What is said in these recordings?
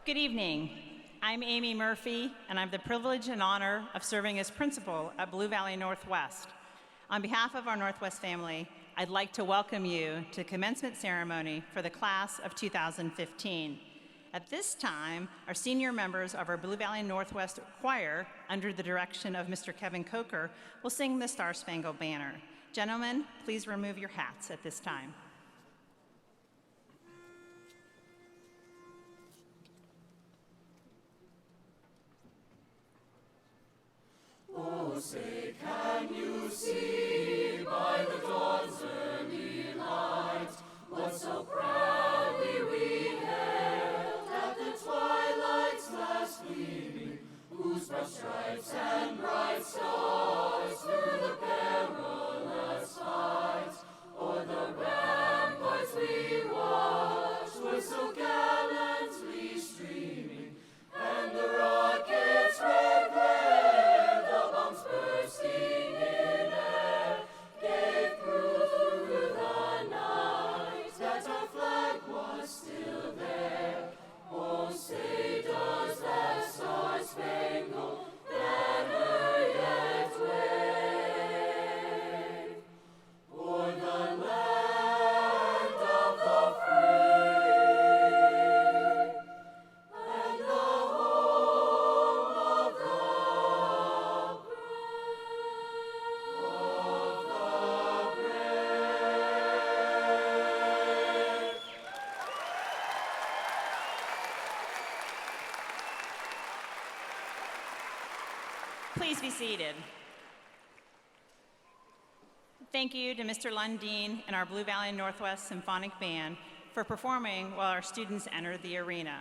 Good evening. I'm Amy Murphy, and I have the privilege and honor of serving as principal at Blue Valley Northwest. On behalf of our Northwest family, I'd like to welcome you to the commencement ceremony for the class of 2015. At this time, our senior members of our Blue Valley Northwest Choir, under the direction of Mr. Kevin Coker, will sing the Star Spangled Banner. Gentlemen, please remove your hats at this time. Oh, say, can you see by the dawn's early light what so proudly we hailed at the twilight's last gleaming, whose broad stripes and bright stars through the perilous fight o'er the ramparts we watched were so gallantly streaming, and the rockets' red glare, the bombs bursting in air, gave proof through the night that our flag was still there. Oh, say, does that star-spangled banner yet wave o'er the land of the free and the home of the brave? Please be seated. Thank you to Mr. Lundeen and our Blue Valley Northwest Symphonic Band for performing while our students entered the arena.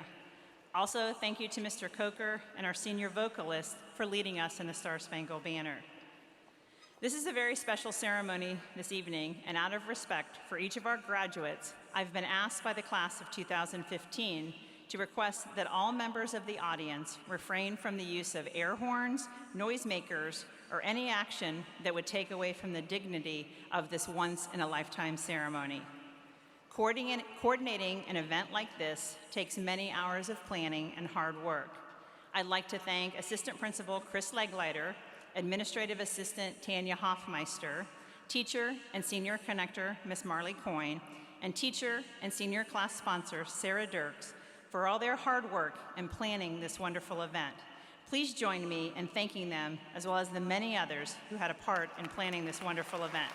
Also, thank you to Mr. Coker and our senior vocalist for leading us in the Star Spangled Banner. This is a very special ceremony this evening, and out of respect for each of our graduates, I've been asked by the class of 2015 to request that all members of the audience refrain from the use of air horns, noisemakers, or any action that would take away from the dignity of this once-in-a-lifetime ceremony. Coordinating an event like this takes many hours of planning and hard work. I'd like to thank Assistant Principal Chris Legleiter, Administrative Assistant Tanya Hoffmeister, Teacher and Senior Connector Miss Marley Coyne, and Teacher and Senior Class Sponsor Sarah Dirks for all their hard work in planning this wonderful event. Please join me in thanking them, as well as the many others who had a part in planning this wonderful event.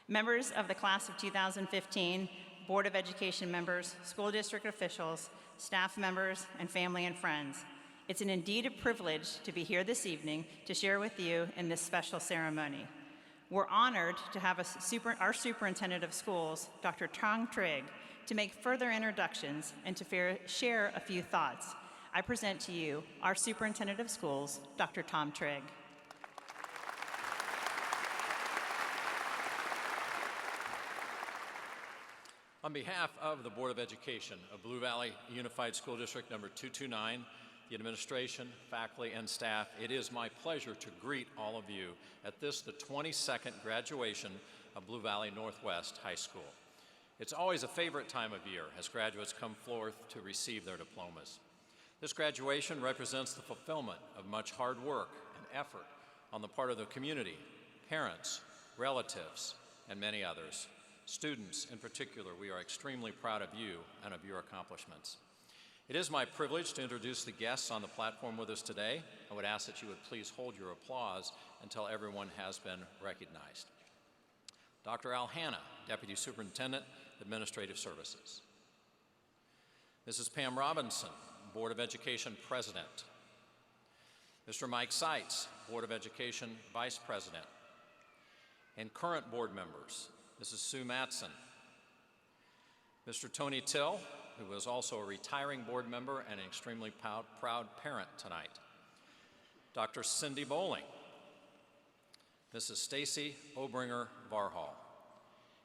Members of the class of 2015, Board of Education members, school district officials, staff members, and family and friends, it's indeed a privilege to be here this evening to share with you in this special ceremony. We're honored to have our Superintendent of Schools, Dr. Tom Trigg, to make further introductions and to share a few thoughts. I present to you our Superintendent of Schools, Dr. Tom Trigg. On behalf of the Board of Education of Blue Valley Unified School District number 229, the administration, faculty, and staff, it is my pleasure to greet all of you at this, the 22nd graduation of Blue Valley Northwest High School. It's always a favorite time of year as graduates come forth to receive their diplomas. This graduation represents the fulfillment of much hard work and effort on the part of the community, parents, relatives, and many others. Students in particular, we are extremely proud of you and of your accomplishments. It is my privilege to introduce the guests on the platform with us today. I would ask that you would please hold your applause until everyone has been recognized. Dr. Al Hanna, Deputy Superintendent, Administrative Services. Mrs. Pam Robinson, Board of Education President. Mr. Mike Seitz, Board of Education Vice President. And current board members, Mrs. Sue Matson, Mr. Tony Till, who is also a retiring board member and an extremely proud parent tonight, Dr. Cindy Bowling, Mrs. Stacy Obringer Varhall,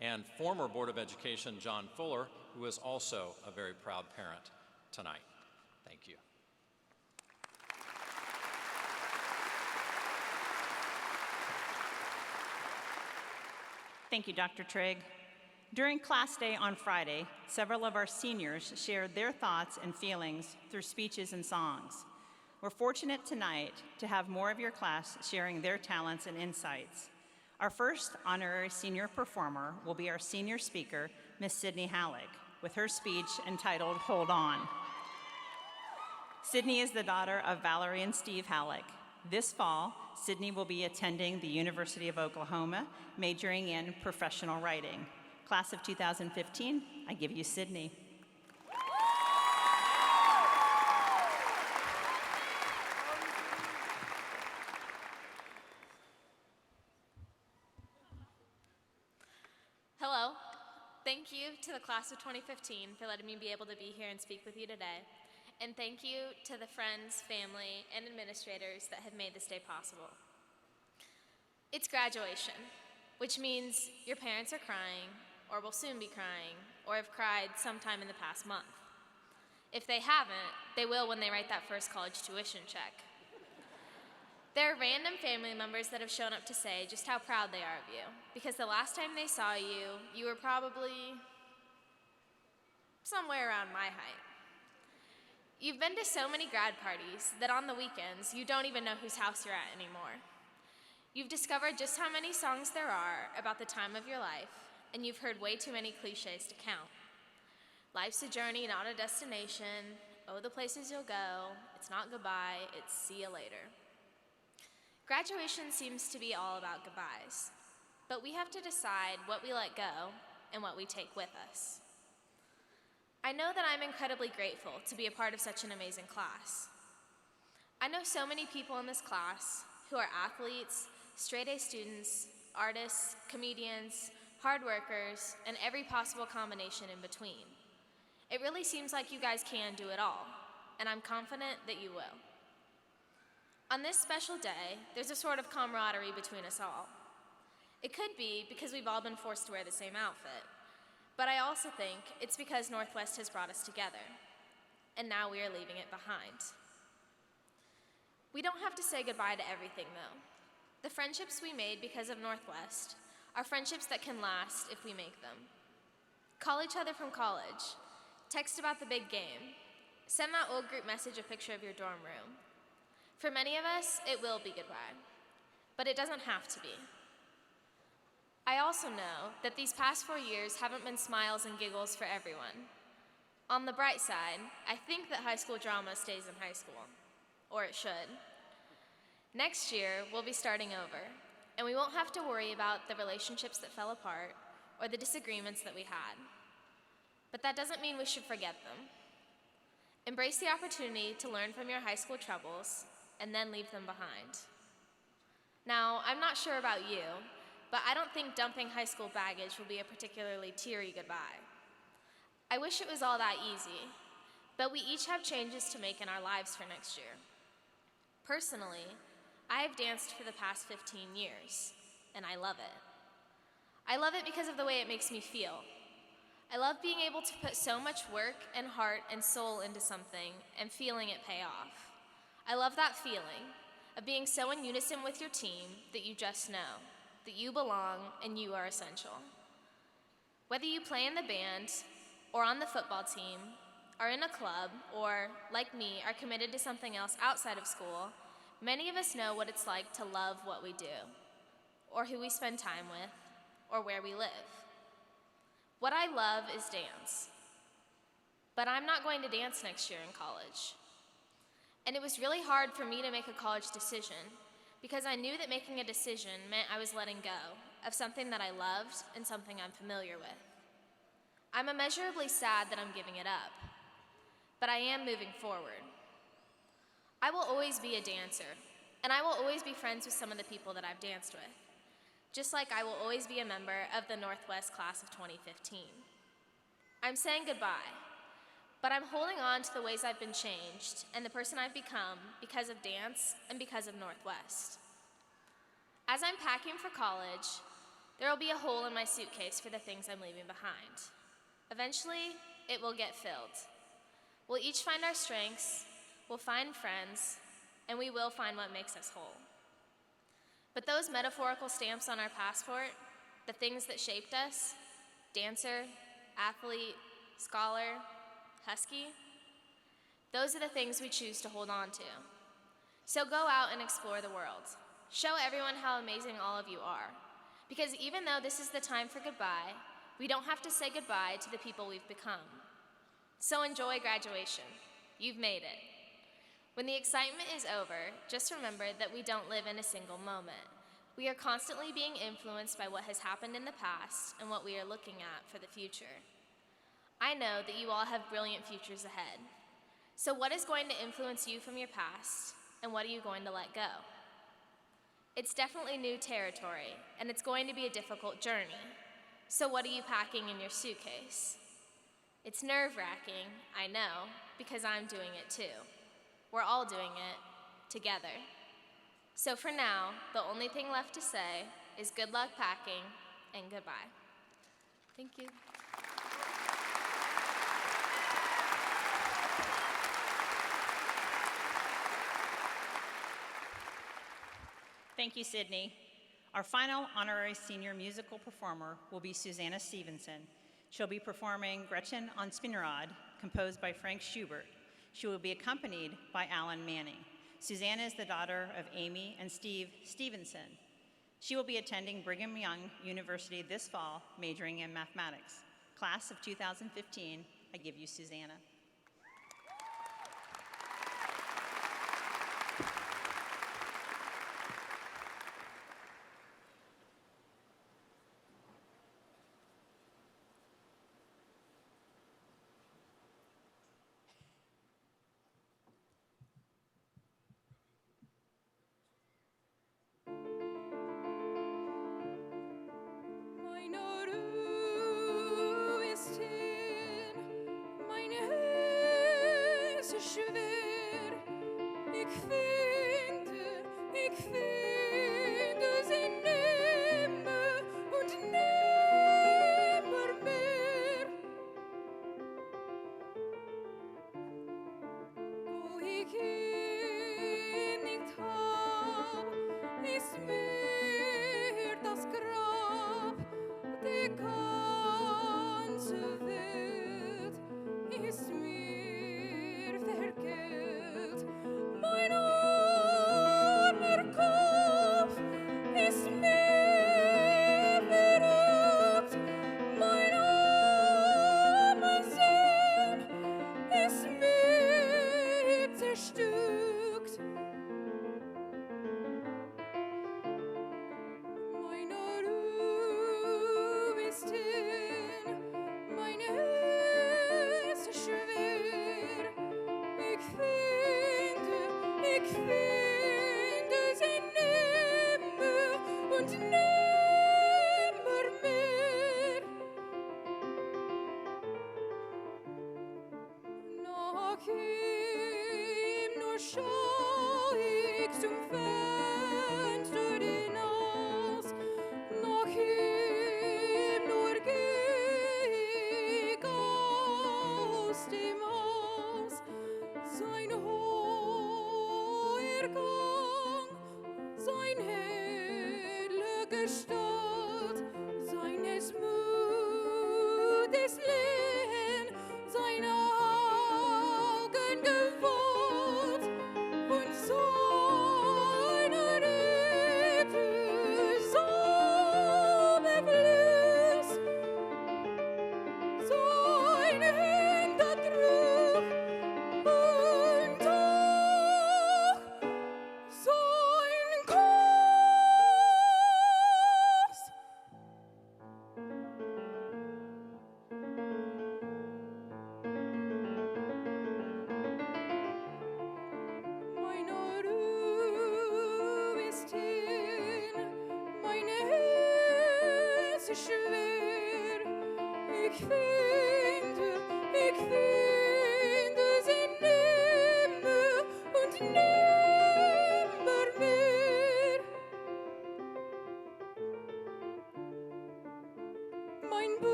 and former Board of Education John Fuller, who is also a very proud parent tonight. Thank you. Thank you, Dr. Trigg. During class day on Friday, several of our seniors shared their thoughts and feelings through speeches and songs. We're fortunate tonight to have more of your class sharing their talents and insights. Our first honorary senior performer will be our senior speaker, Miss Sydney Halleck, with her speech entitled Hold On. Sydney is the daughter of Valerie and Steve Halleck. This fall, Sydney will be attending the University of Oklahoma, majoring in professional writing. Class of 2015, I give you Sydney. Hello. Thank you to the class of 2015 for letting me be able to be here and speak with you today. And thank you to the friends, family, and administrators that have made this day possible. It's graduation, which means your parents are crying, or will soon be crying, or have cried sometime in the past month. If they haven't, they will when they write that first college tuition check. There are random family members that have shown up to say just how proud they are of you, because the last time they saw you, you were probably somewhere around my height. You've been to so many grad parties that on the weekends, you don't even know whose house you're at anymore. You've discovered just how many songs there are about the time of your life, and you've heard way too many cliches to count. Life's a journey, not a destination. Oh, the places you'll go. It's not goodbye, it's see you later. Graduation seems to be all about goodbyes, but we have to decide what we let go and what we take with us. I know that I'm incredibly grateful to be a part of such an amazing class. I know so many people in this class who are athletes, straight-A students, artists, comedians, hard workers, and every possible combination in between. It really seems like you guys can do it all, and I'm confident that you will. On this special day, there's a sort of camaraderie between us all. It could be because we've all been forced to wear the same outfit, but I also think it's because Northwest has brought us together, and now we are leaving it behind. We don't have to say goodbye to everything, though. The friendships we made because of Northwest are friendships that can last if we make them. Call each other from college, text about the big game, send that old group message a picture of your dorm room. For many of us, it will be goodbye, but it doesn't have to be. I also know that these past 4 years haven't been smiles and giggles for everyone. On the bright side, I think that high school drama stays in high school, or it should. Next year, we'll be starting over, and we won't have to worry about the relationships that fell apart or the disagreements that we had. But that doesn't mean we should forget them. Embrace the opportunity to learn from your high school troubles and then leave them behind. Now, I'm not sure about you, but I don't think dumping high school baggage will be a particularly teary goodbye. I wish it was all that easy, but we each have changes to make in our lives for next year. Personally, I have danced for the past 15 years, and I love it. I love it because of the way it makes me feel. I love being able to put so much work and heart and soul into something and feeling it pay off. I love that feeling of being so in unison with your team that you just know that you belong and you are essential. Whether you play in the band or on the football team, are in a club, or, like me, are committed to something else outside of school, many of us know what it's like to love what we do, or who we spend time with, or where we live. What I love is dance. But I'm not going to dance next year in college. And it was really hard for me to make a college decision because I knew that making a decision meant I was letting go of something that I loved and something I'm familiar with. I'm immeasurably sad that I'm giving it up, but I am moving forward. I will always be a dancer, and I will always be friends with some of the people that I've danced with, just like I will always be a member of the Northwest class of 2015. I'm saying goodbye, but I'm holding on to the ways I've been changed and the person I've become because of dance and because of Northwest. As I'm packing for college, there will be a hole in my suitcase for the things I'm leaving behind. Eventually, it will get filled. We'll each find our strengths, we'll find friends, and we will find what makes us whole. But those metaphorical stamps on our passport, the things that shaped us, dancer, athlete, scholar, husky, those are the things we choose to hold on to. So go out and explore the world. Show everyone how amazing all of you are. Because even though this is the time for goodbye, we don't have to say goodbye to the people we've become. So enjoy graduation. You've made it. When the excitement is over, just remember that we don't live in a single moment. We are constantly being influenced by what has happened in the past and what we are looking at for the future. I know that you all have brilliant futures ahead. So what is going to influence you from your past, and what are you going to let go? It's definitely new territory, and it's going to be a difficult journey. So what are you packing in your suitcase? It's nerve-wracking, I know, because I'm doing it too. We're all doing it together. So for now, the only thing left to say is good luck packing and goodbye. Thank you. Thank you, Sydney. Our final honorary senior musical performer will be Susanna Stevenson. She'll be performing Gretchen on Spinrad, composed by Frank Schubert. She will be accompanied by Alan Manning. Susanna is the daughter of Amy and Steve Stevenson. She will be attending Brigham Young University this fall, majoring in mathematics. Class of 2015, I give you Susanna.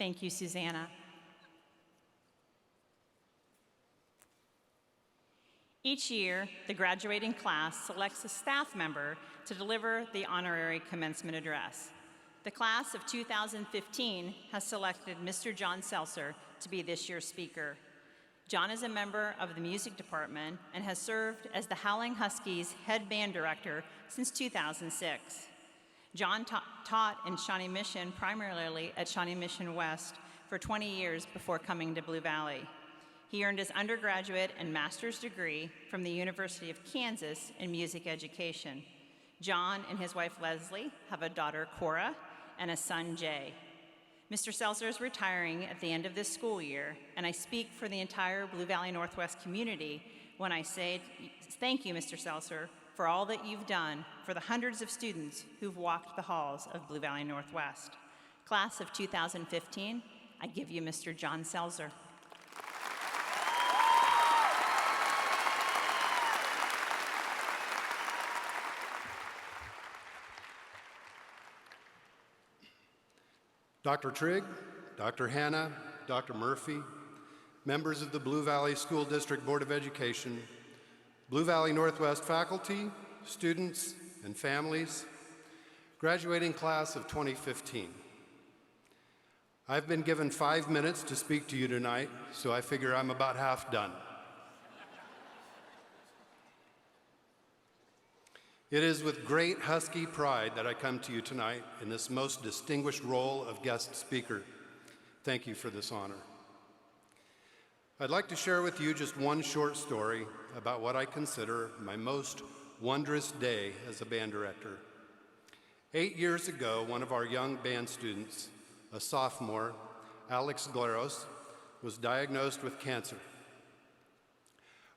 Thank you, Susanna. Each year, the graduating class selects a staff member to deliver the honorary commencement address. The class of 2015 has selected Mr. John Seltzer to be this year's speaker. John is a member of the music department and has served as the Howling Huskies head band director since 2006. John taught in Shawnee Mission, primarily at Shawnee Mission West, for 20 years before coming to Blue Valley. He earned his undergraduate and master's degree from the University of Kansas in music education. John and his wife Leslie have a daughter, Cora, and a son, Jay. Mr. Seltzer is retiring at the end of this school year, and I speak for the entire Blue Valley Northwest community when I say thank you, Mr. Seltzer, for all that you've done for the hundreds of students who've walked the halls of Blue Valley Northwest. Class of 2015, I give you Mr. John Seltzer. Dr. Trigg, Dr. Hanna, Dr. Murphy, members of the Blue Valley School District Board of Education, Blue Valley Northwest faculty, students, and families, graduating class of 2015. I've been given 5 minutes to speak to you tonight, so I figure I'm about half done. It is with great Husky pride that I come to you tonight in this most distinguished role of guest speaker. Thank you for this honor. I'd like to share with you just one short story about what I consider my most wondrous day as a band director. 8 years ago, one of our young band students, a sophomore, Alex Glaros, was diagnosed with cancer.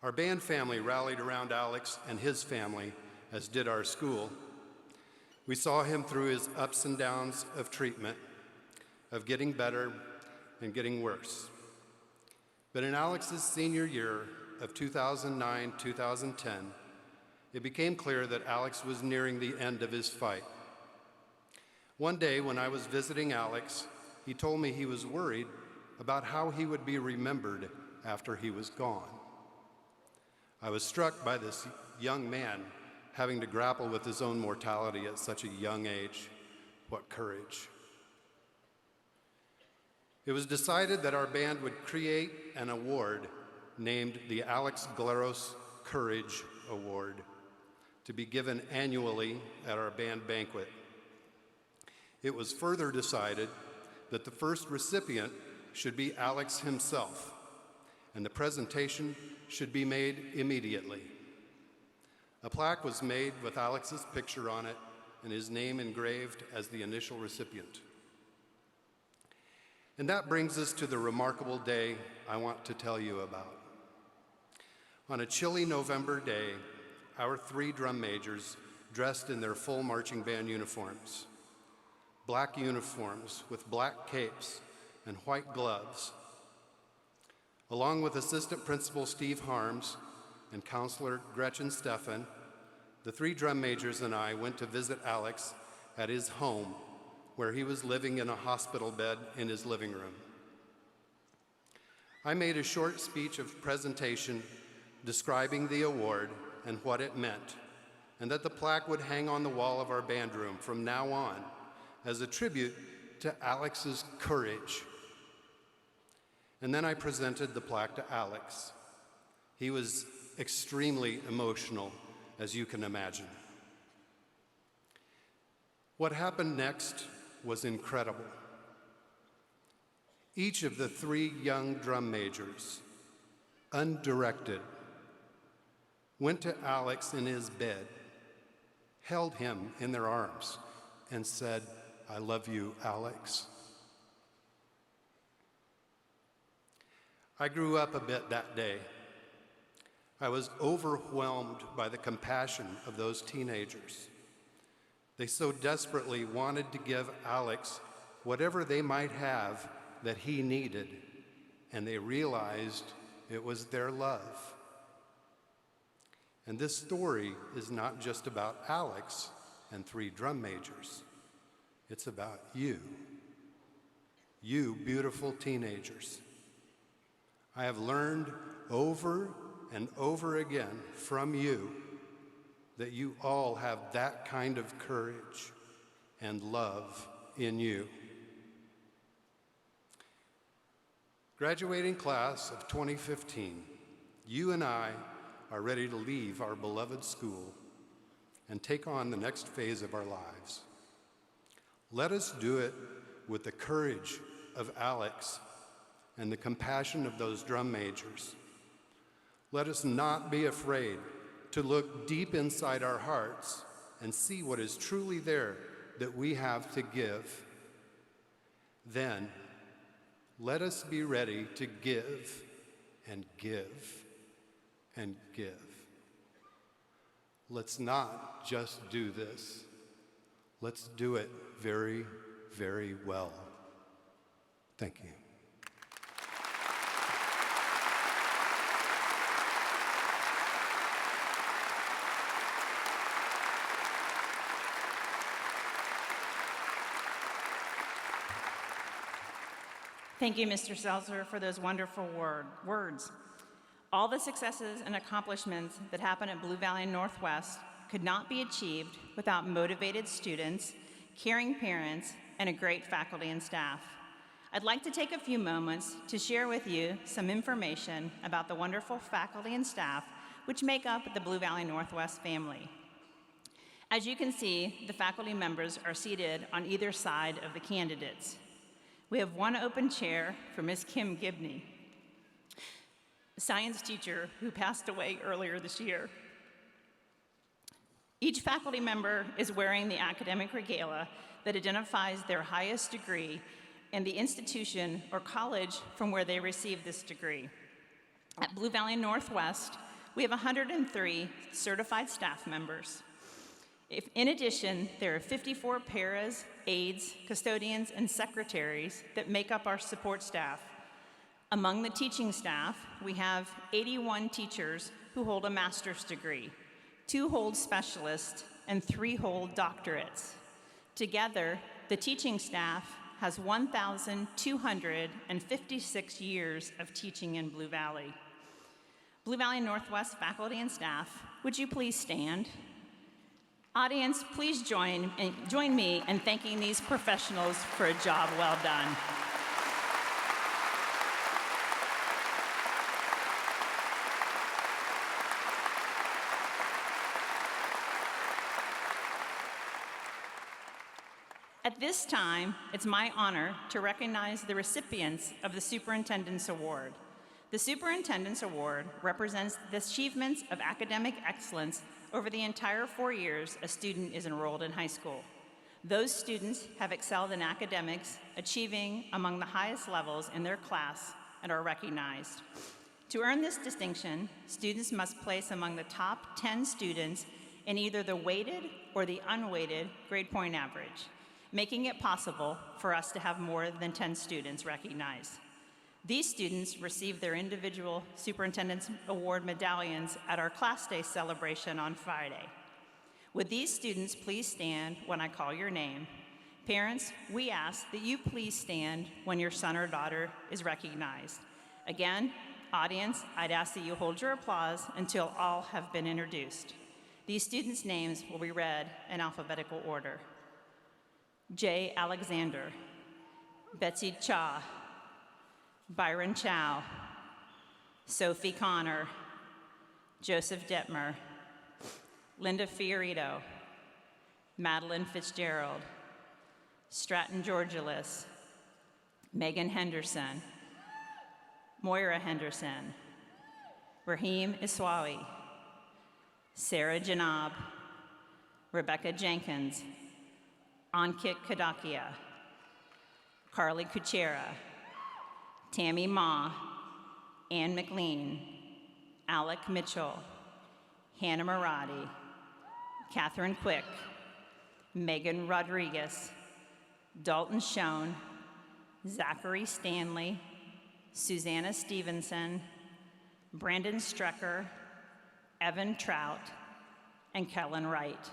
Our band family rallied around Alex and his family, as did our school. We saw him through his ups and downs of treatment, of getting better and getting worse. But in Alex's senior year of 2009-2010, it became clear that Alex was nearing the end of his fight. One day when I was visiting Alex, he told me he was worried about how he would be remembered after he was gone. I was struck by this young man having to grapple with his own mortality at such a young age. What courage. It was decided that our band would create an award named the Alex Glaros Courage Award to be given annually at our band banquet. It was further decided that the first recipient should be Alex himself, and the presentation should be made immediately. A plaque was made with Alex's picture on it and his name engraved as the initial recipient. And that brings us to the remarkable day I want to tell you about. On a chilly November day, our 3 drum majors, dressed in their full marching band uniforms, black uniforms with black capes and white gloves, along with Assistant Principal Steve Harms and Counselor Gretchen Steffen, the 3 drum majors and I went to visit Alex at his home, where he was living in a hospital bed in his living room. I made a short speech of presentation describing the award and what it meant, and that the plaque would hang on the wall of our band room from now on as a tribute to Alex's courage. And then I presented the plaque to Alex. He was extremely emotional, as you can imagine. What happened next was incredible. Each of the 3 young drum majors, undirected, went to Alex in his bed, held him in their arms, and said, "I love you, Alex." I grew up a bit that day. I was overwhelmed by the compassion of those teenagers. They so desperately wanted to give Alex whatever they might have that he needed, and they realized it was their love. And this story is not just about Alex and 3 drum majors. It's about you. you beautiful teenagers. I have learned over and over again from you that you all have that kind of courage and love in you. Graduating class of 2015, you and I are ready to leave our beloved school and take on the next phase of our lives. Let us do it with the courage of Alex and the compassion of those drum majors. Let us not be afraid to look deep inside our hearts and see what is truly there that we have to give. Then, let us be ready to give and give and give. Let's not just do this. Let's do it very, very well. Thank you. Thank you, Mr. Seltzer, for those wonderful words. All the successes and accomplishments that happen at Blue Valley Northwest could not be achieved without motivated students, caring parents, and a great faculty and staff. I'd like to take a few moments to share with you some information about the wonderful faculty and staff which make up the Blue Valley Northwest family. As you can see, the faculty members are seated on either side of the candidates. We have one open chair for Ms. Kim Gibney, a science teacher who passed away earlier this year. Each faculty member is wearing the academic regalia that identifies their highest degree and the institution or college from where they received this degree. At Blue Valley Northwest, we have 103 certified staff members. In addition, there are 54 paras, aides, custodians, and secretaries that make up our support staff. Among the teaching staff, we have 81 teachers who hold a master's degree, 2 hold specialists, and 3 hold doctorates. Together, the teaching staff has 1,256 years of teaching in Blue Valley. Blue Valley Northwest faculty and staff, would you please stand? Audience, please join me in thanking these professionals for a job well done. At this time, it's my honor to recognize the recipients of the Superintendent's Award. The Superintendent's Award represents the achievements of academic excellence over the entire 4 years a student is enrolled in high school. Those students have excelled in academics, achieving among the highest levels in their class and are recognized. To earn this distinction, students must place among the top 10 students in either the weighted or the unweighted grade point average, making it possible for us to have more than 10 students recognized. These students receive their individual Superintendent's Award medallions at our Class Day celebration on Friday. Would these students please stand when I call your name? Parents, we ask that you please stand when your son or daughter is recognized. Again, audience, I'd ask that you hold your applause until all have been introduced. These students' names will be read in alphabetical order. Jay Alexander, Betsy Cha, Byron Chow, Sophie Connor, Joseph Detmer, Linda Fiorito, Madeline Fitzgerald, Stratton Georgilis, Megan Henderson, Moira Henderson, Raheem Iswawi, Sarah Janab, Rebecca Jenkins, Ankit Kadakia, Carly Kuchera, Tammy Ma, Ann McLean, Alec Mitchell, Hannah Maradi, Catherine Quick, Megan Rodriguez, Dalton Schoen, Zachary Stanley, Susanna Stevenson, Brandon Strecker, Evan Trout, and Kellen Wright.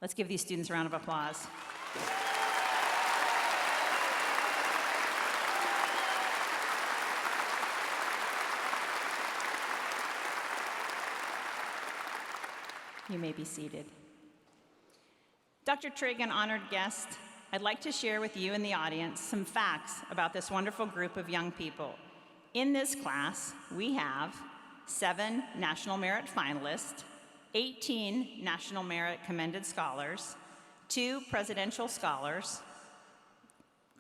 Let's give these students a round of applause. You may be seated. Dr. Trigg and honored guests, I'd like to share with you in the audience some facts about this wonderful group of young people. In this class, we have 7 National Merit finalists, 18 National Merit Commended Scholars, 2 Presidential Scholars,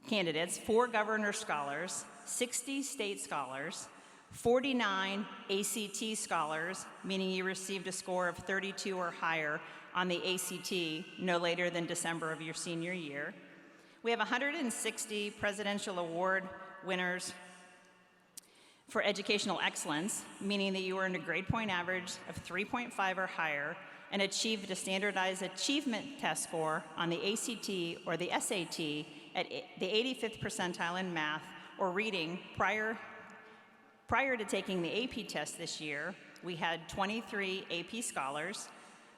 candidates, 4 Governor Scholars, 60 State Scholars, 49 ACT Scholars, meaning you received a score of 32 or higher on the ACT no later than December of your senior year. We have 160 Presidential Award winners for educational excellence, meaning that you earned a grade point average of 3.5 or higher and achieved a standardized achievement test score on the ACT or the SAT at the 85th percentile in math or reading. Prior to taking the AP test this year, we had 23 AP Scholars,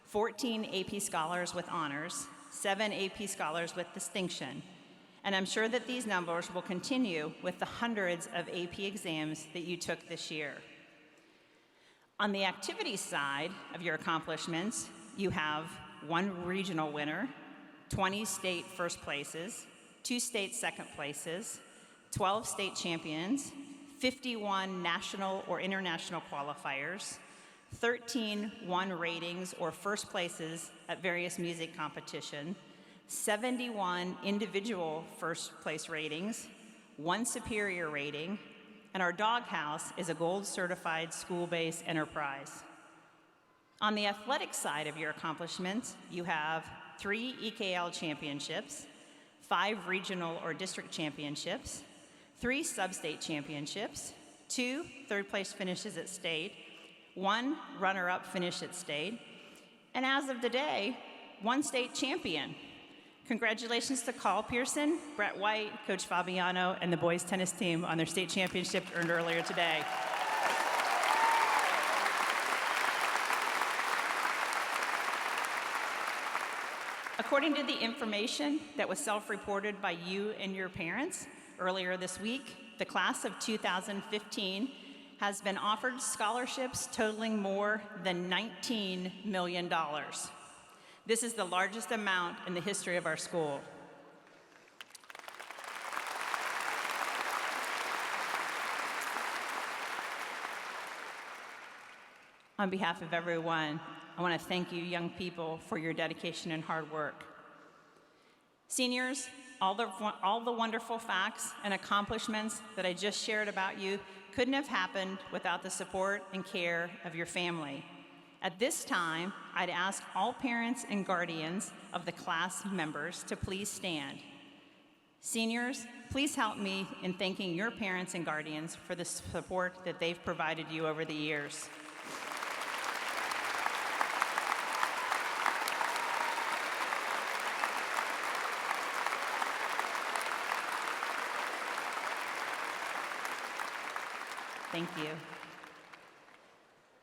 14 AP Scholars with honors, 7 AP Scholars with distinction. And I'm sure that these numbers will continue with the hundreds of AP exams that you took this year. On the activities side of your accomplishments, you have 1 regional winner, 20 state first places, 2 state second places, 12 state champions, 51 national or international qualifiers, 13 1 ratings or first places at various music competition, 71 individual first place ratings, 1 superior rating, and our doghouse is a gold certified school-based enterprise. On the athletic side of your accomplishments, you have 3 EKL championships, 5 regional or district championships, 3 sub-state championships, 2 third-place finishes at state, 1 runner-up finish at state, and as of today, 1 state champion. Congratulations to Carl Pearson, Brett White, Coach Fabiano, and the boys tennis team on their state championship earned earlier today. According to the information that was self-reported by you and your parents earlier this week, the class of 2015 has been offered scholarships totaling more than $19 million. This is the largest amount in the history of our school. On behalf of everyone, I want to thank you, young people, for your dedication and hard work. Seniors, all the wonderful facts and accomplishments that I just shared about you couldn't have happened without the support and care of your family. At this time, I'd ask all parents and guardians of the class members to please stand. Seniors, please help me in thanking your parents and guardians for the support that they've provided you over the years. Thank you.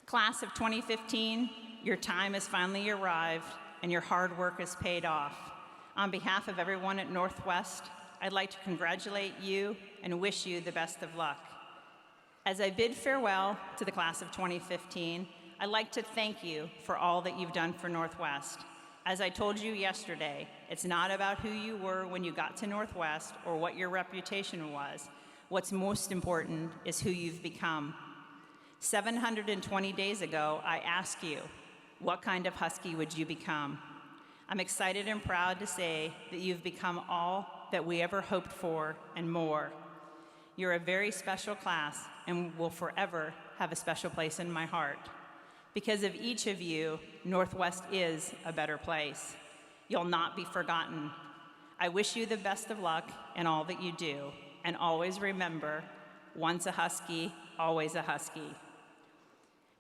Class of 2015, your time has finally arrived and your hard work has paid off. On behalf of everyone at Northwest, I'd like to congratulate you and wish you the best of luck. As I bid farewell to the class of 2015, I'd like to thank you for all that you've done for Northwest. As I told you yesterday, it's not about who you were when you got to Northwest or what your reputation was. What's most important is who you've become. 720 days ago, I asked you, what kind of Husky would you become? I'm excited and proud to say that you've become all that we ever hoped for and more. You're a very special class and will forever have a special place in my heart. Because of each of you, Northwest is a better place. You'll not be forgotten. I wish you the best of luck in all that you do. And always remember, once a Husky, always a Husky.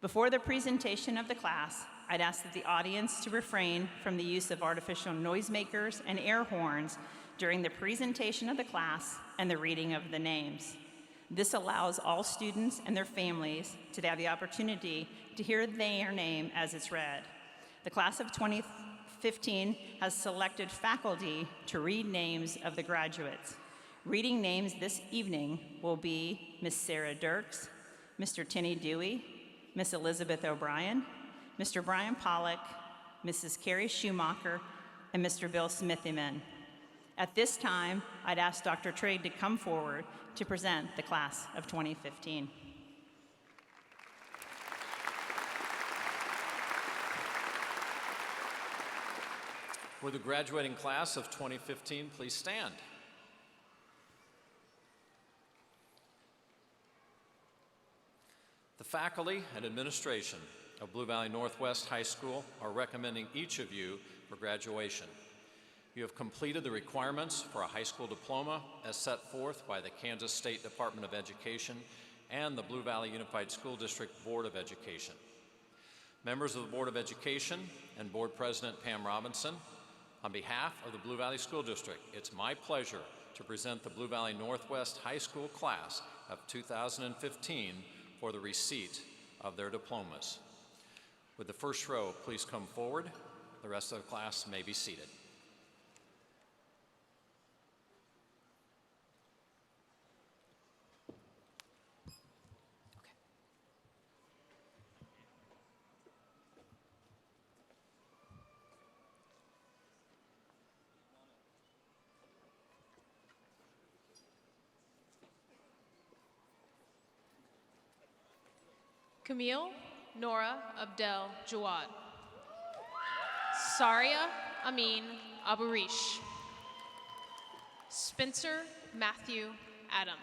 Before the presentation of the class, I'd ask that the audience to refrain from the use of artificial noisemakers and air horns during the presentation of the class and the reading of the names. This allows all students and their families to have the opportunity to hear their name as it's read. The class of 2015 has selected faculty to read names of the graduates. Reading names this evening will be Miss Sarah Dirks, Mr. Tinny Dewey, Miss Elizabeth O'Brien, Mr. Brian Pollock, Mrs. Carrie Schumacher, and Mr. Bill Smithyman. At this time, I'd ask Dr. Trade to come forward to present the class of 2015. For the graduating class of 2015, please stand. The faculty and administration of Blue Valley Northwest High School are recommending each of you for graduation. You have completed the requirements for a high school diploma as set forth by the Kansas State Department of Education and the Blue Valley Unified School District Board of Education. Members of the Board of Education and Board President Pam Robinson, on behalf of the Blue Valley School District, it's my pleasure to present the Blue Valley Northwest High School class of 2015 for the receipt of their diplomas. Would the first row please come forward? The rest of the class may be seated. Camille Nora Abdel Jawad. Saria Amin Aburish. Spencer Matthew Adam.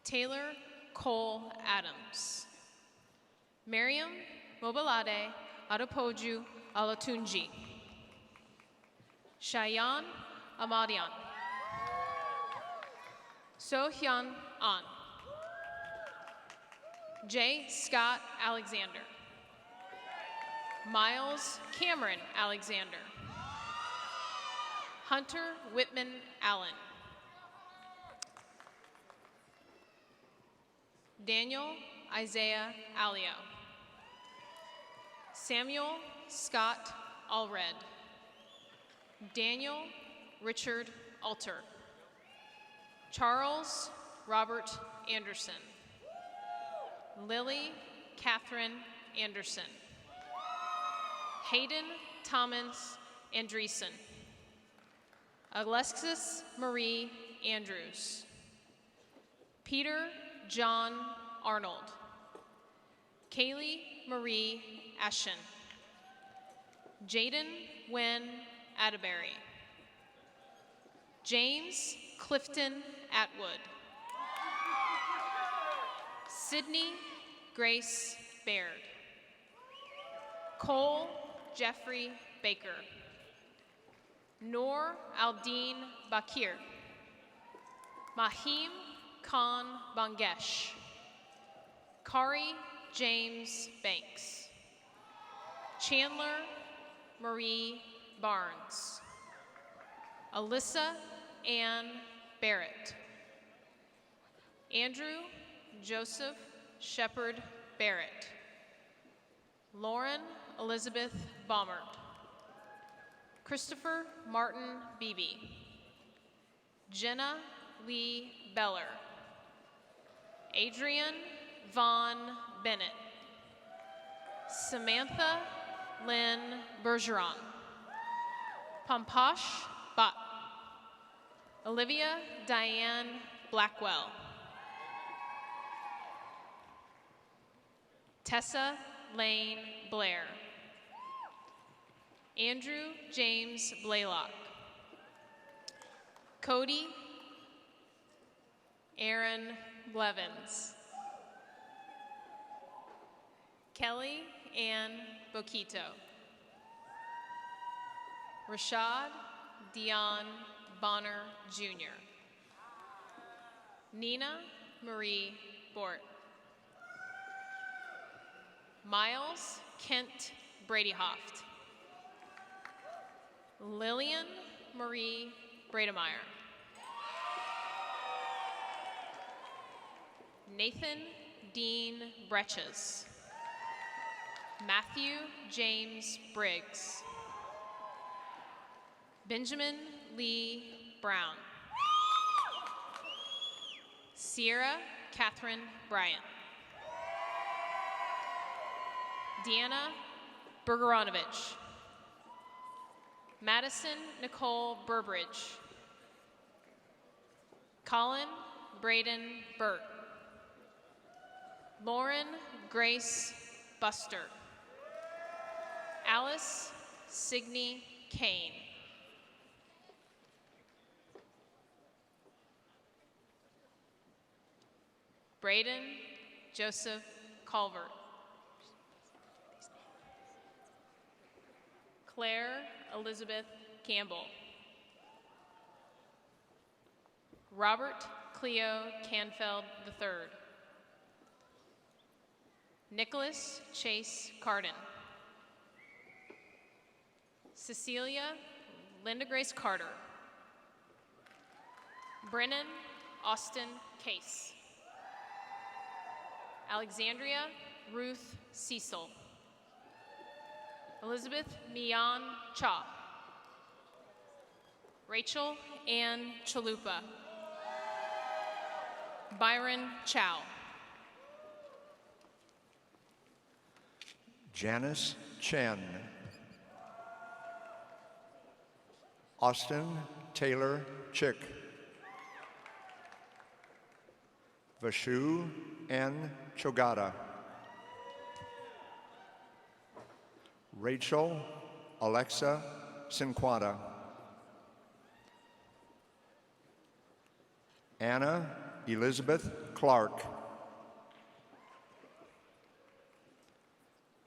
Taylor Cole Adams. Miriam Mobalade Adepoju Alatunji. Shayan Amadian. Sohyun An. J. Scott Alexander. Miles Cameron Alexander. Hunter Whitman Allen. Daniel Isaiah Alio. Samuel Scott Allred. Daniel Richard Alter. Charles Robert Anderson. Lily Catherine Anderson. Hayden Thomas Andreessen. Alexis Marie Andrews. Peter John Arnold. Kaylee Marie Ashen. Jaden Wen Atterbury. James Clifton Atwood. Sydney Grace Baird. Cole Jeffrey Baker. Noor Aldeen Bakir. Mahim Khan Bangesh. Kari James Banks. Chandler Marie Barnes. Alyssa Ann Barrett. Andrew Joseph Shepard Barrett. Lauren Elizabeth Baumert. Christopher Martin Beebe. Jenna Lee Beller. Adrian Vaughn Bennett. Samantha Lynn Bergeron. Pampash Bhatt. Olivia Diane Blackwell. Tessa Lane Blair. Andrew James Blaylock. Cody Aaron Blevins. Kelly Ann Boquito. Rashad Dion Bonner Jr. Nina Marie Bort. Miles Kent Bradyhoft. Lillian Marie Brademeyer. Nathan Dean Breches. Matthew James Briggs. Benjamin Lee Brown. Sierra Catherine Bryant. Deanna Bergeronovich. Madison Nicole Burbridge. Colin Braden Burt. Lauren Grace Buster. Alice Signey Kane. Braden Joseph Culvert. Claire Elizabeth Campbell. Robert Cleo Canfeld III. Nicholas Chase Carden. Cecilia Linda Grace Carter. Brennan Austin Case. Alexandria Ruth Cecil. Elizabeth Mian Cha. Rachel Ann Chalupa. Byron Chow. Janice Chen. Austin Taylor Chick. Vashu N. Chogata. Rachel Alexa Cinquanta. Anna Elizabeth Clark.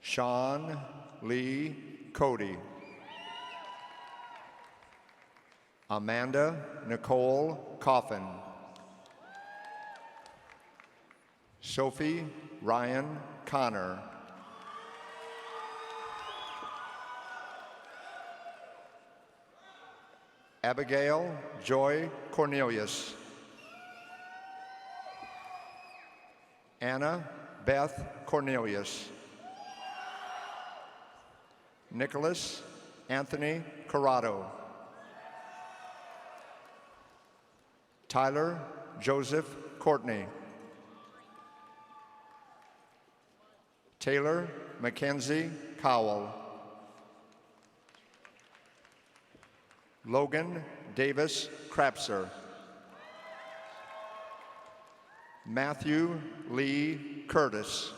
Sean Lee Cody. Amanda Nicole Coffin. Sophie Ryan Connor. Abigail Joy Cornelius. Anna Beth Cornelius. Nicholas Anthony Corrado. Tyler Joseph Courtney. Taylor Mackenzie Cowell. Logan Davis Krapser. Matthew Lee Curtis.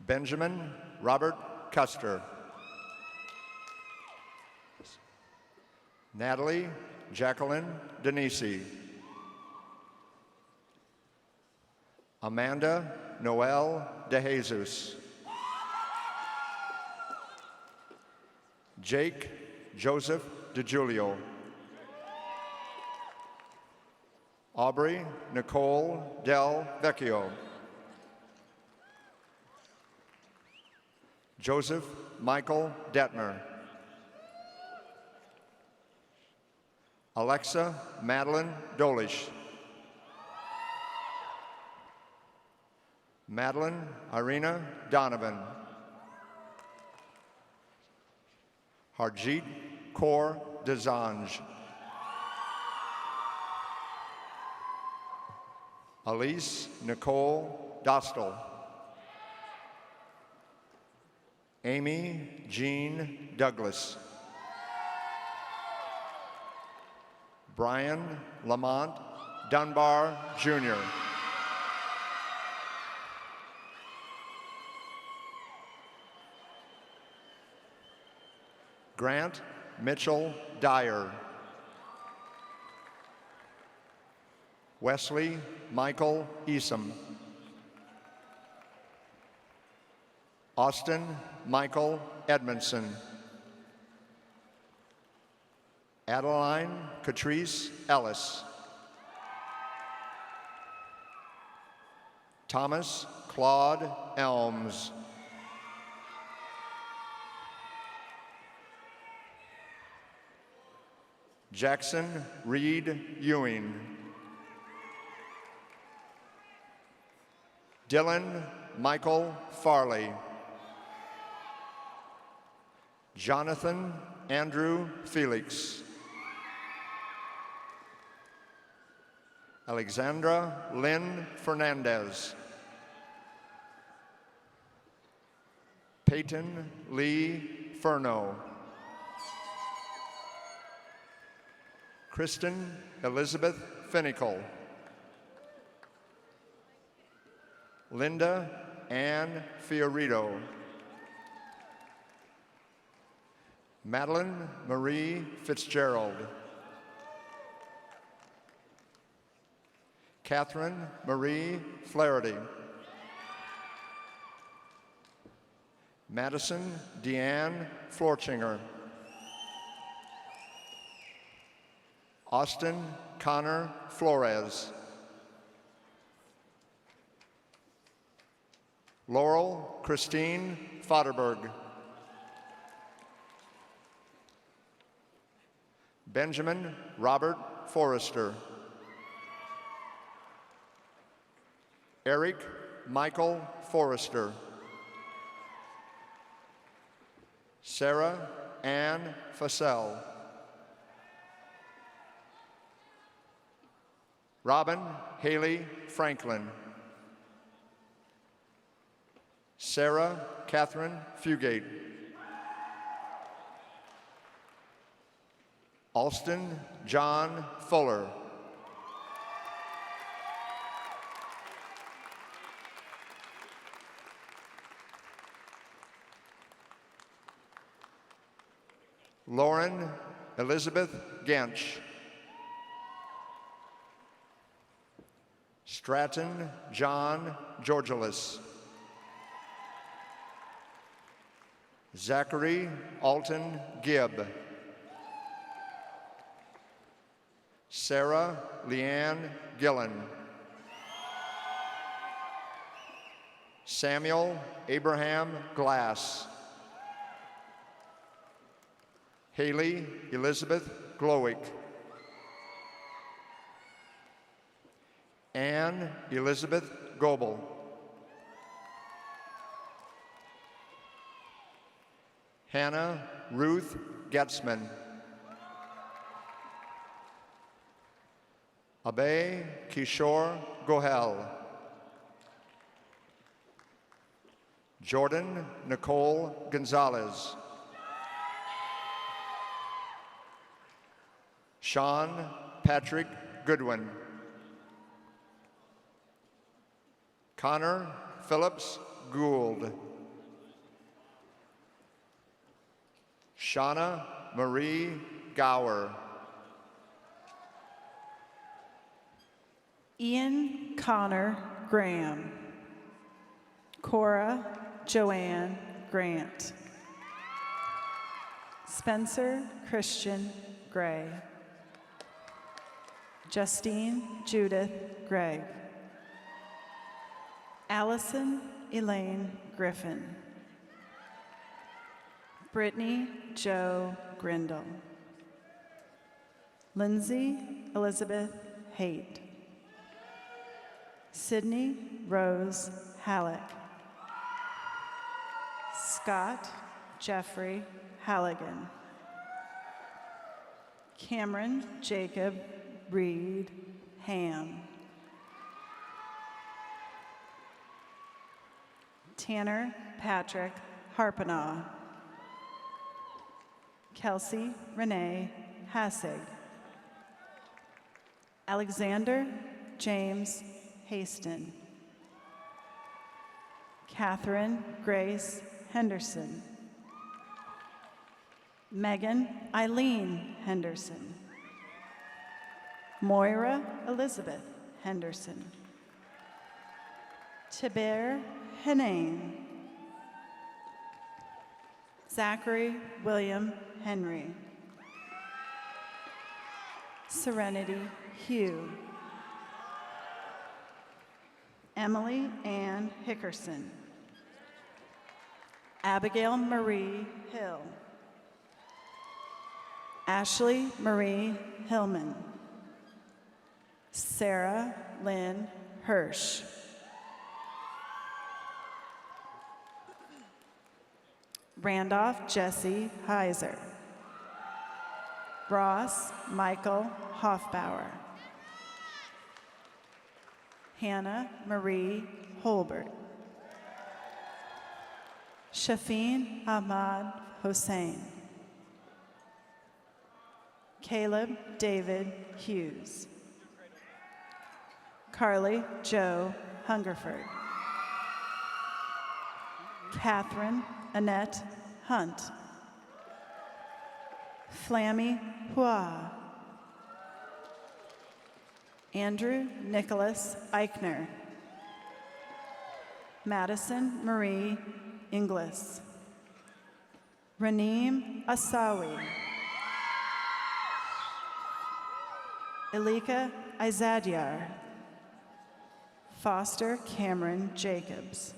Benjamin Robert Custer. Natalie Jacqueline Denisi. Amanda Noel DeJesus. Jake Joseph DeJulio. Aubrey Nicole Del Vecchio. Joseph Michael Detmer. Alexa Madeline Dolish. Madeline Irina Donovan. Harjeet Kaur Desange. Elise Nicole Dostal. Amy Jean Douglas. Brian Lamont Dunbar, Jr. Grant Mitchell Dyer. Wesley Michael Esom. Austin Michael Edmondson. Adeline Catrice Ellis. Thomas Claude Elms. Jackson Reed Ewing. Dylan Michael Farley. Jonathan Andrew Felix. Alexandra Lynn Fernandez. Peyton Lee Furno. Kristen Elizabeth Finnicle. Linda Ann Fiorito. Madeline Marie Fitzgerald. Catherine Marie Flaherty. Madison Deanne Florchinger. Austin Connor Flores. Laurel Christine Fodderberg. Benjamin Robert Forrester. Eric Michael Forrester. Sarah Ann Fassell. Robin Haley Franklin. Sarah Catherine Fugate. Alston John Fuller. Lauren Elizabeth Gench. Stratton John Georgelis. Zachary Alton Gibb. Sarah Leanne Gillen. Samuel Abraham Glass. Haley Elizabeth Glowick. Anne Elizabeth Goebel. Hannah Ruth Getzman. Abhay Kishore Gohel. Jordan Nicole Gonzalez. Sean Patrick Goodwin. Connor Phillips Gould. Shauna Marie Gower. Ian Connor Graham. Cora Joanne Grant. Spencer Christian Gray. Justine Judith Gregg. Allison Elaine Griffin. Brittany Jo Grindle. Lindsay Elizabeth Haight. Sydney Rose Halleck. Scott Jeffrey Halligan. Cameron Jacob Reed Ham. Tanner Patrick Harpanaugh. Kelsey Renee Hassig. Alexander James Haston. Catherine Grace Henderson. Megan Eileen Henderson. Moira Elizabeth Henderson. Tiber Henane. Zachary William Henry. Serenity Hugh. Emily Ann Hickerson. Abigail Marie Hill. Ashley Marie Hillman. Sarah Lynn Hirsch. Randolph Jesse Heiser. Ross Michael Hoffbauer. Hannah Marie Holbert. Shafin Ahmad Hossein. Caleb David Hughes. Carly Joe Hungerford. Catherine Annette Hunt. Flammy Hua. Andrew Nicholas Eichner. Madison Marie Inglis. Raneem Asawi. Elika Izadyar. Foster Cameron Jacobs.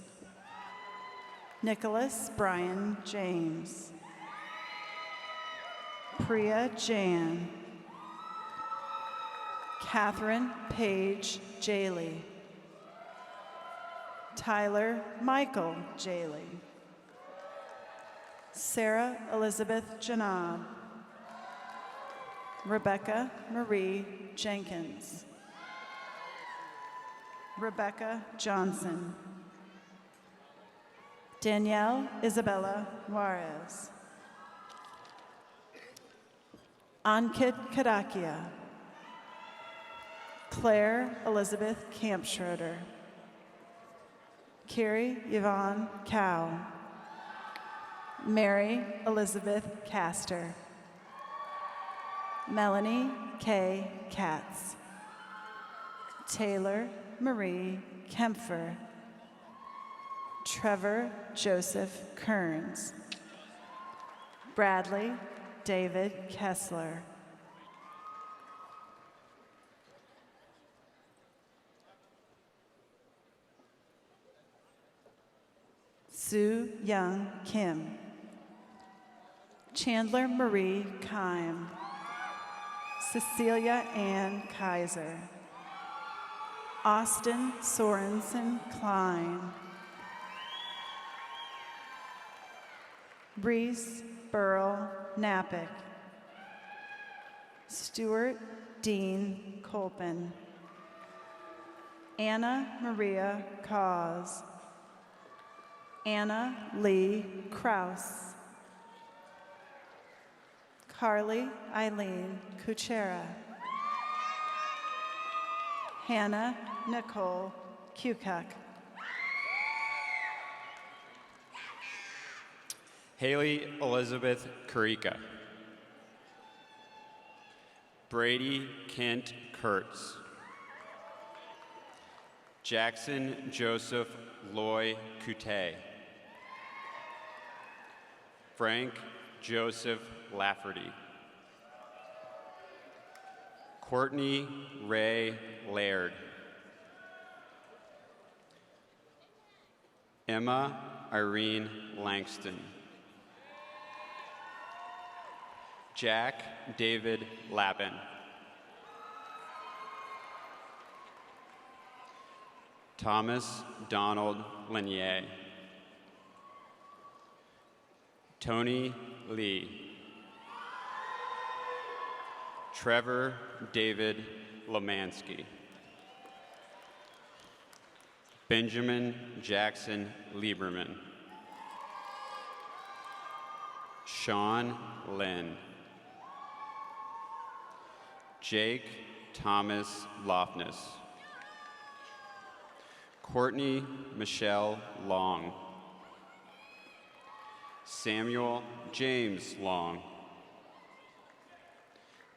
Nicholas Brian James. Priya Jan. Catherine Paige Jaley. Tyler Michael Jaley. Sarah Elizabeth Janab. Rebecca Marie Jenkins. Rebecca Johnson. Danielle Isabella Juarez. Ankit Kadakia. Claire Elizabeth Campschroeder. Carrie Yvonne Cow. Mary Elizabeth Castor. Melanie K. Katz. Taylor Marie Kempfer. Trevor Joseph Kearns. Bradley David Kessler. Sue Young Kim. Chandler Marie Kime. Cecilia Ann Kaiser. Austin Sorensen Klein. Reese Burl Napick. Stuart Dean Colpin. Anna Maria Cause. Anna Lee Kraus. Carly Eileen Kuchera. Hannah Nicole Kukuk. Haley Elizabeth Karika. Brady Kent Kurtz. Jackson Joseph Loy Kute. Frank Joseph Lafferty. Courtney Ray Laird. Emma Irene Langston. Jack David Lappin. Thomas Donald Lanier. Tony Lee. Trevor David Lemansky. Benjamin Jackson Lieberman. Sean Lynn. Jake Thomas Lofness. Courtney Michelle Long. Samuel James Long.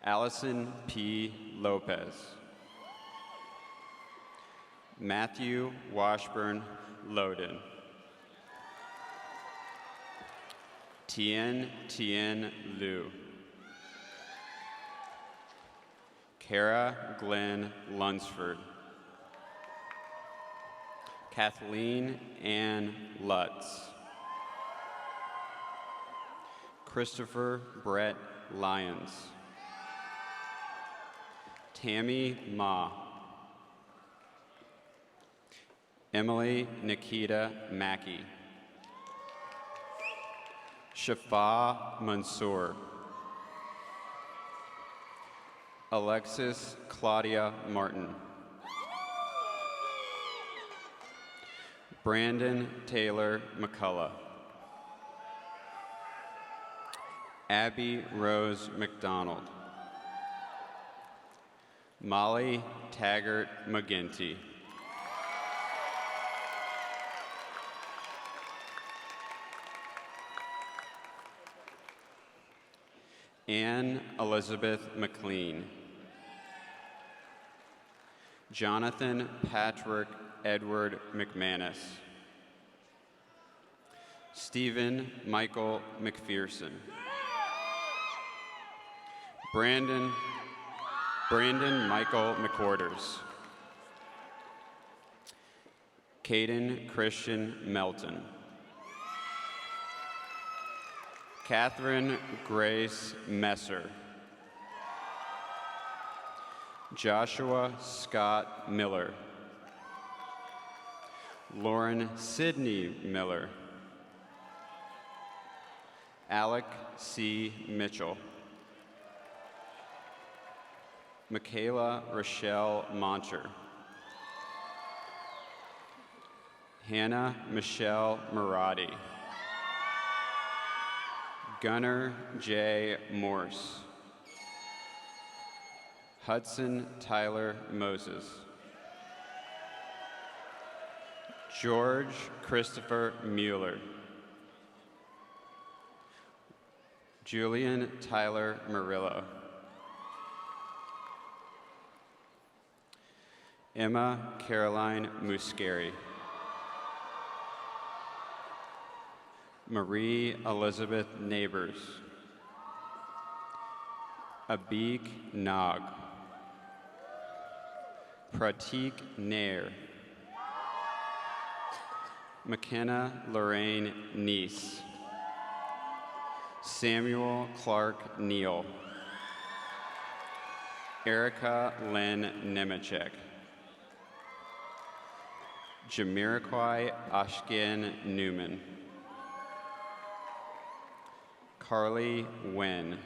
Allison P. Lopez. Matthew Washburn Loden. Tien Liu. Kara Glenn Lunsford. Kathleen Ann Lutz. Christopher Brett Lyons. Tammy Ma. Emily Nikita Mackey. Shafa Mansour. Alexis Claudia Martin. Brandon Taylor McCullough. Abby Rose McDonald. Molly Taggart McGinty. Anne Elizabeth McLean. Jonathan Patrick Edward McManus. Stephen Michael McPherson. Brandon Michael McQuarters. Caden Christian Melton. Catherine Grace Messer. Joshua Scott Miller. Lauren Sidney Miller. Alec C. Mitchell. Michaela Rochelle Moncher. Hannah Michelle Murati. Gunnar J. Morse. Hudson Tyler Moses. George Christopher Mueller. Julian Tyler Murillo. Emma Caroline Muscari. Marie Elizabeth Neighbors. Abik Nag. Pratik Nair. McKenna Lorraine Neese. Samuel Clark Neal. Erica Lynn Nemechek. Jamiroquai Ashkin Newman. Carly Wen.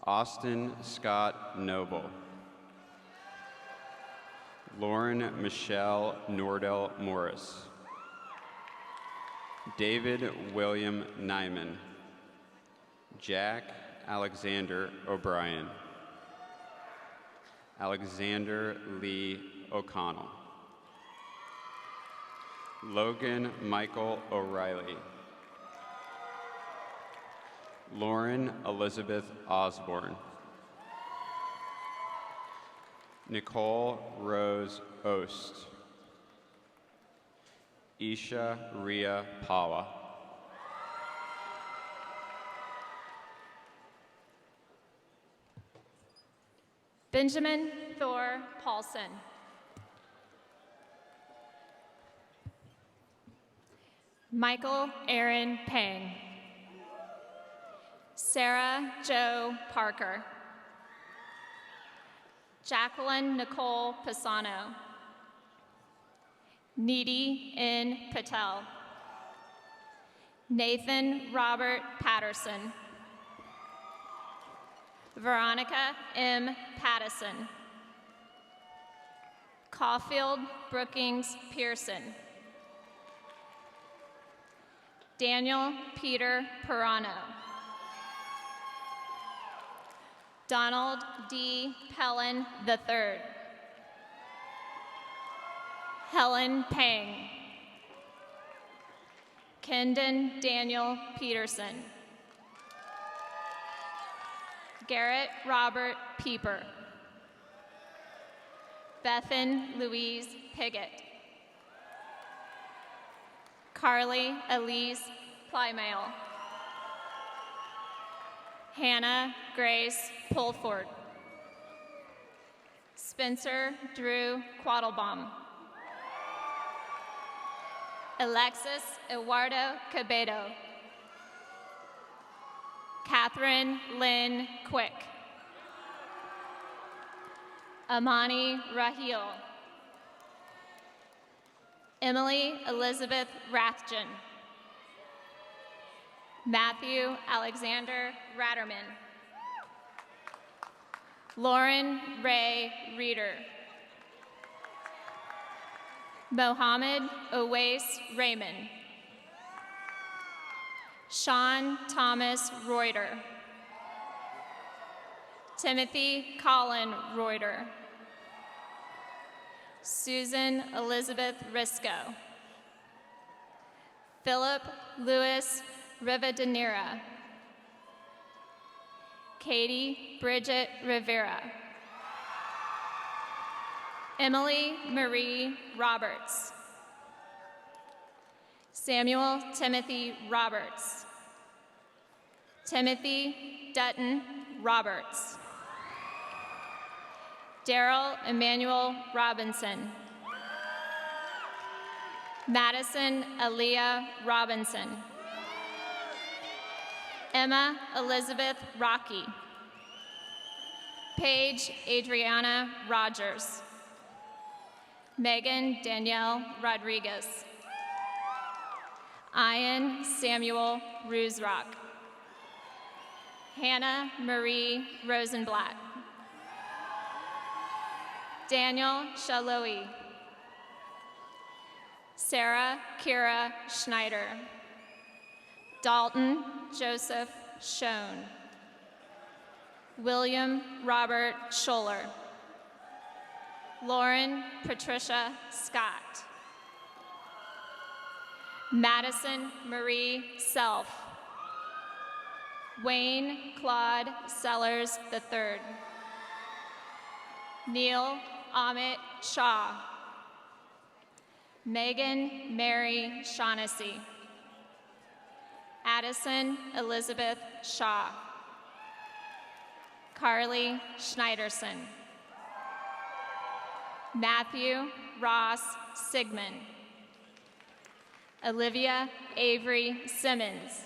Austin Scott Noble. Lauren Michelle Nordell Morris. David William Nyman. Jack Alexander O'Brien. Alexander Lee O'Connell. Logan Michael O'Reilly. Lauren Elizabeth Osborne. Nicole Rose Ost. Isha Ria Pawa. Benjamin Thor Paulson. Michael Aaron Pang. Sarah Jo Parker. Jacqueline Nicole Pisano. Needy N. Patel. Nathan Robert Patterson. Veronica M. Pattison. Caulfield Brookings Pearson. Daniel Peter Perano. Donald D. Pellin III. Helen Pang. Kendon Daniel Peterson. Garrett Robert Pieper. Bethan Louise Piggott. Carly Elise Plymale. Hannah Grace Pulford. Spencer Drew Quattlebaum. Alexis Eduardo Cabedo. Catherine Lynn Quick. Amani Rahil. Emily Elizabeth Rathjen. Matthew Alexander Ratterman. Lauren Ray Reeder. Mohammed Owais Raymond. Sean Thomas Reuter. Timothy Colin Reuter. Susan Elizabeth Risco. Philip Louis Rivadeneira. Katie Bridget Rivera. Emily Marie Roberts. Samuel Timothy Roberts. Timothy Dutton Roberts. Daryl Emmanuel Robinson. Madison Aaliyah Robinson. Emma Elizabeth Rocky. Paige Adriana Rogers. Megan Danielle Rodriguez. Ian Samuel Rusrock. Hannah Marie Rosenblatt. Daniel Shaloi. Sarah Kira Schneider. Dalton Joseph Schoen. William Robert Scholler. Lauren Patricia Scott. Madison Marie Self. Wayne Claude Sellers III. Neil Amit Shah. Megan Mary Shaughnessy. Addison Elizabeth Shaw. Carly Schneiderson. Matthew Ross Sigmund. Olivia Avery Simmons.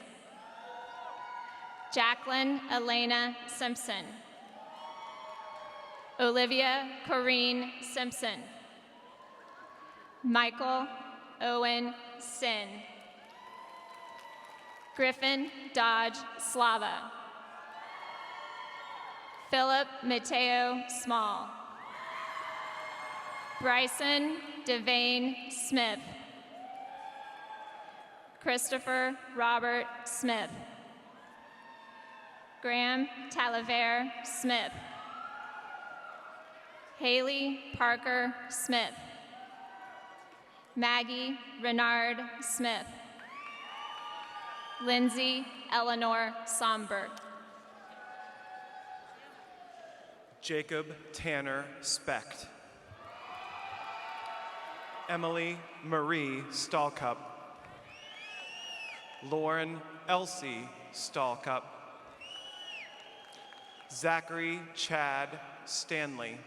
Jacqueline Elena Simpson. Olivia Corrine Simpson. Michael Owen Sin. Griffin Dodge Slava. Philip Mateo Small. Bryson Devane Smith. Christopher Robert Smith. Graham Talavere Smith. Haley Parker Smith. Maggie Renard Smith. Lindsay Eleanor Somberg. Jacob Tanner Specht. Emily Marie Stallcup. Lauren Elsie Stallcup. Zachary Chad Stanley.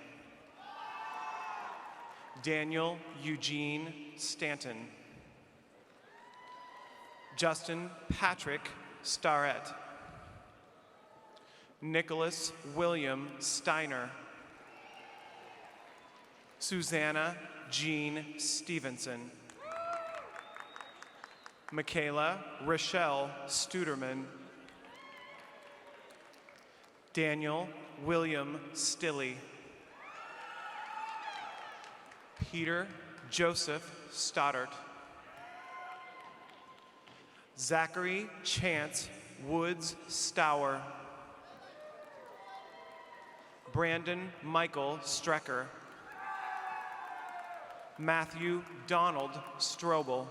Daniel Eugene Stanton. Justin Patrick Starrett. Nicholas William Steiner. Susanna Jean Stevenson. Michaela Rochelle Studerman. Daniel William Stilley. Peter Joseph Stoddart. Zachary Chance Woods Stour. Brandon Michael Strecker. Matthew Donald Strobel.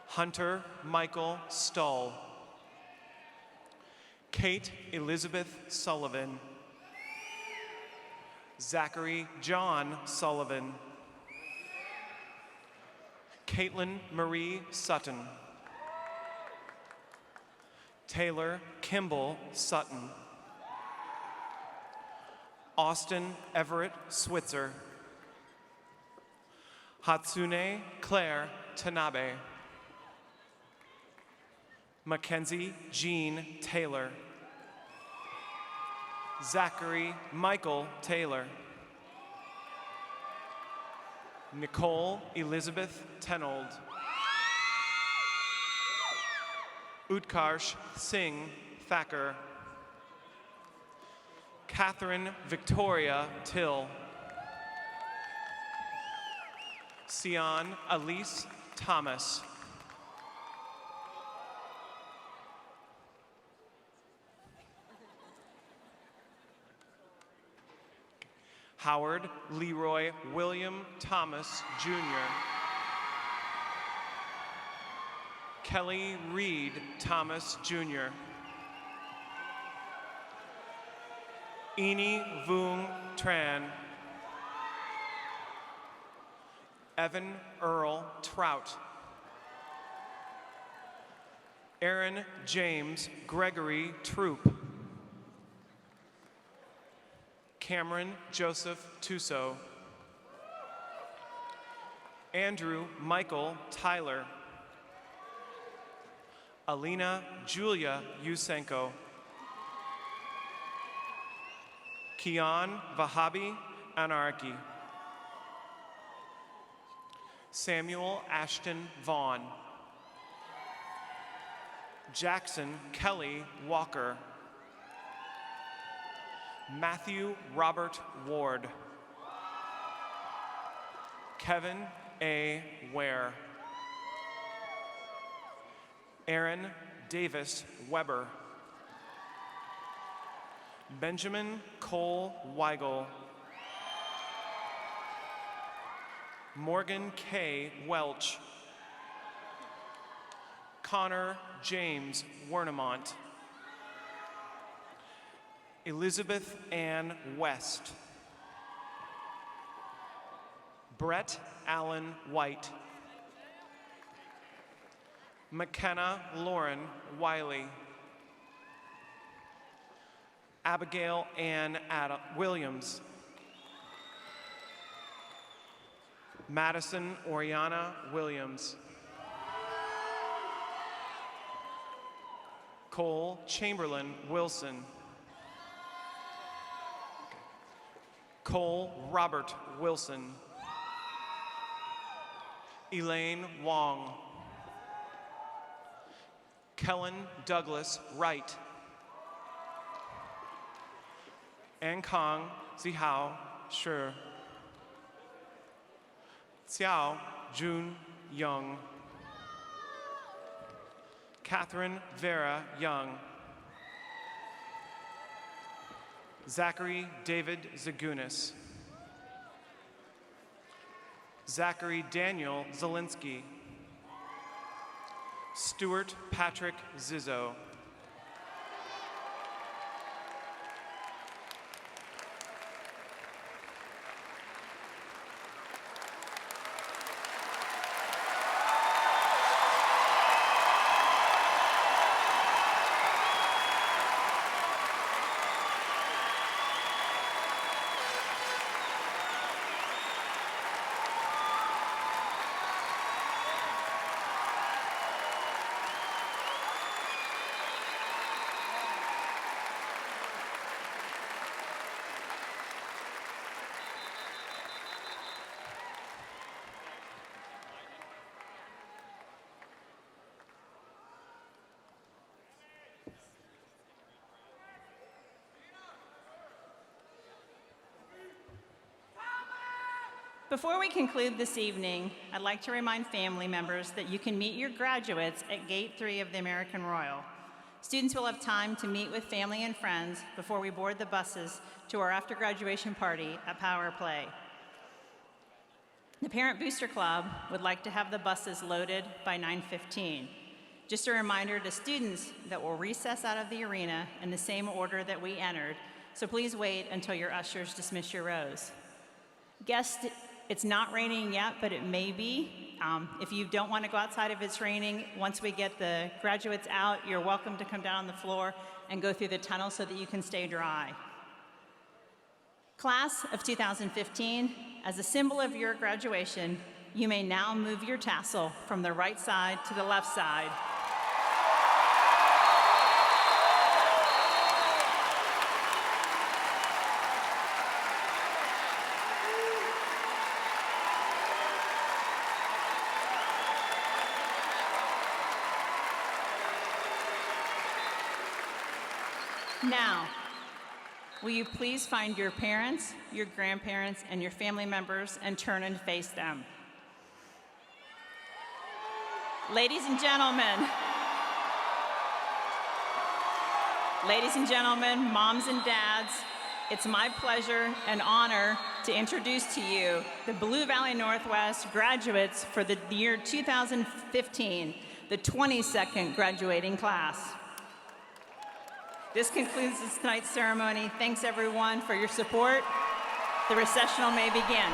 Hunter Michael Stull. Kate Elizabeth Sullivan. Zachary John Sullivan. Caitlin Marie Sutton. Taylor Kimball Sutton. Austin Everett Switzer. Hatsune Claire Tanabe. Mackenzie Jean Taylor. Zachary Michael Taylor. Nicole Elizabeth Tenold. Utkarsh Singh Thacker. Catherine Victoria Till. Sion Elise Thomas. Howard Leroy William Thomas, Jr. Kelly Reed Thomas, Jr. Eni Vung Tran. Evan Earl Trout. Aaron James Gregory Troop. Cameron Joseph Tuso. Andrew Michael Tyler. Alina Julia Yusenko. Kian Vahabi Anarki. Samuel Ashton Vaughn. Jackson Kelly Walker. Matthew Robert Ward. Kevin A. Ware. Aaron Davis Weber. Benjamin Cole Weigel. Morgan K. Welch. Connor James Wernemont. Elizabeth Ann West. Brett Allen White. McKenna Lauren Wiley. Abigail Ann Williams. Madison Oriana Williams. Cole Chamberlain Wilson. Cole Robert Wilson. Elaine Wong. Kellen Douglas Wright. Ankang Zihao Shi. Xiao Jun Young. Catherine Vera Young. Zachary David Zagunis. Zachary Daniel Zelinsky. Stuart Patrick Zizzo. Before we conclude this evening, I'd like to remind family members that you can meet your graduates at Gate 3 of the American Royal. Students will have time to meet with family and friends before we board the buses to our after-graduation party at Power Play. The Parent Booster Club would like to have the buses loaded by 9:15. Just a reminder to students that we'll recess out of the arena in the same order that we entered, so please wait until your ushers dismiss your rows. Guests, it's not raining yet, but it may be. If you don't want to go outside if it's raining, once we get the graduates out, you're welcome to come down on the floor and go through the tunnel so that you can stay dry. Class of 2015, as a symbol of your graduation, you may now move your tassel from the right side to the left side. Now, will you please find your parents, your grandparents, and your family members and turn and face them? Ladies and gentlemen, moms and dads, it's my pleasure and honor to introduce to you the Blue Valley Northwest graduates for the year 2015, the 22nd graduating class. This concludes tonight's ceremony. Thanks everyone for your support. The recessional may begin.